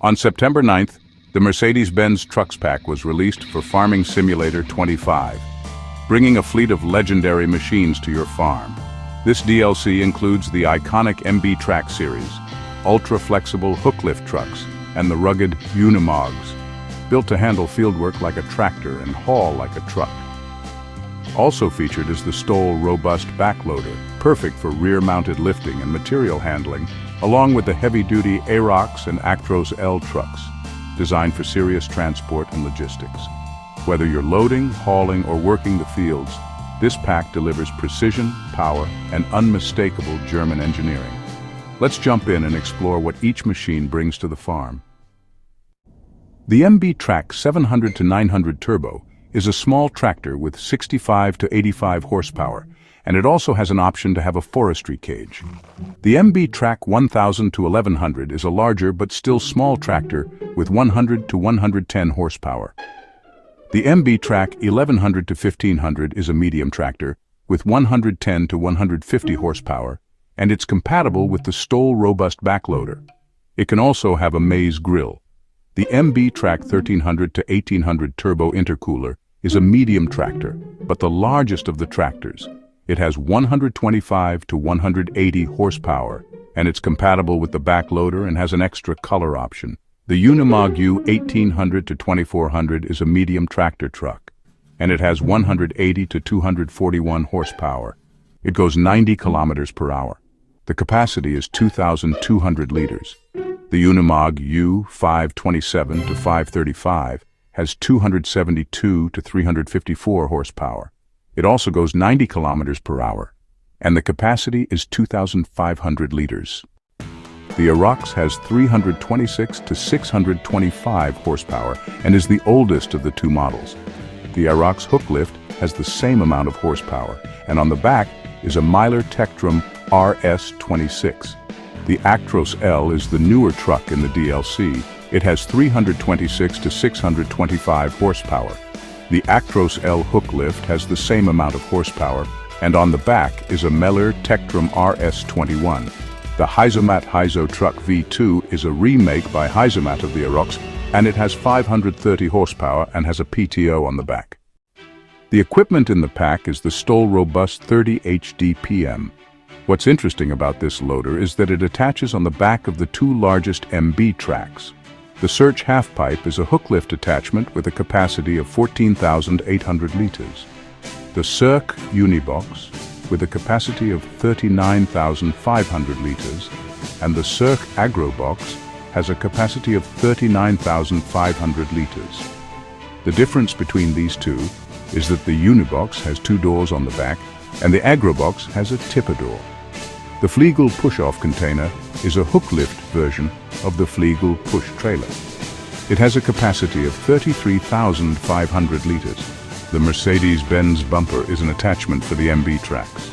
On September 9th, the Mercedes-Benz Trucks Pack was released for Farming Simulator 25, bringing a fleet of legendary machines to your farm. This DLC includes the iconic MB Track series, ultra-flexible hook-lift trucks, and the rugged Unimogs, built to handle fieldwork like a tractor and haul like a truck. Also featured is the Stoll Robust Backloader, perfect for rear-mounted lifting and material handling, along with the heavy-duty Arox and Actros L trucks, designed for serious transport and logistics. Whether you're loading, hauling, or working the fields, this pack delivers precision, power, and unmistakable German engineering. Let's jump in and explore what each machine brings to the farm. The MB Track 700 to 900 Turbo is a small tractor with 65 to 85 horsepower, and it also has an option to have a forestry cage. The MB Track 1000 to 1100 is a larger but still small tractor with 100 to 110 horsepower. The MB Track 1100 to 1500 is a medium tractor with 110 to 150 horsepower, and it's compatible with the Stoll Robust Backloader. It can also have a maize grill. The MB Track 1300 to 1800 Turbo Intercooler is a medium tractor, but the largest of the tractors. It has 125 to 180 horsepower, and it's compatible with the backloader and has an extra color option. The Unimog U 1800 to 2400 is a medium tractor truck, and it has 180 to 241 horsepower. It goes 90 kilometers per hour. The capacity is 2,200 liters. The Unimog U 527 to 535 has 272 to 354 horsepower. It also goes 90 kilometers per hour, and the capacity is 2,500 liters. The Arox has 326 to 625 horsepower and is the oldest of the two models. The Arox hook lift has the same amount of horsepower, and on the back is a Myler Tektrum RS26. The Actros L is the newer truck in the DLC. It has 326 to 625 horsepower. The Actros L hook lift has the same amount of horsepower, and on the back is a Myler Tektrum RS21. The Heizomat Heizo Truck V2 is a remake by Heizomat of the Arox, and it has 530 horsepower and has a PTO on the back. The equipment in the pack is the Stoll Robust 30 HD PM. What's interesting about this loader is that it attaches on the back of the two largest MB tracks. The Search half-pipe is a hook-lift attachment with a capacity of 14,800 liters. The Cirque Unibox, with a capacity of 39,500 liters, and the Cirque Agrobox has a capacity of 39,500 liters. The difference between these two is that the Unibox has two doors on the back, and the Agrobox has a tipper door. The Fliegel push-off container is a hook-lift version of the Fliegel push trailer. It has a capacity of 33,500 liters. The Mercedes-Benz bumper is an attachment for the MB tracks.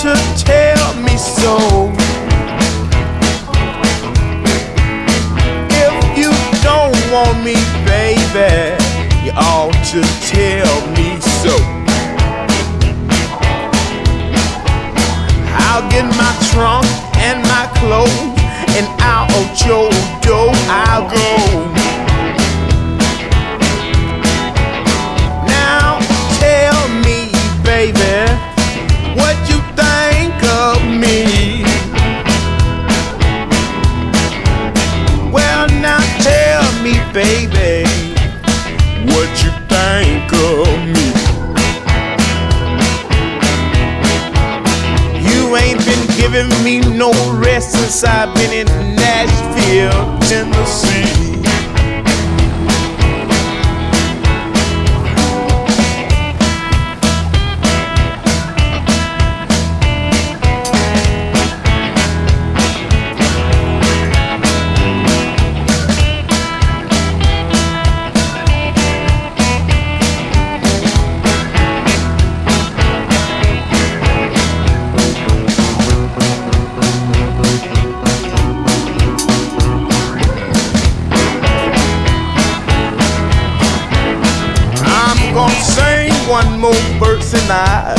to tell me so. If you don't want me, baby, you ought to tell me so. I'll get my trunk and my clothes, and out your door I'll go. Now tell me, baby, what you think of me. Well, now tell me, baby, what you think of me. You ain't been giving me no rest since I've been in Nashville, Tennessee. Gonna sing one more verse and I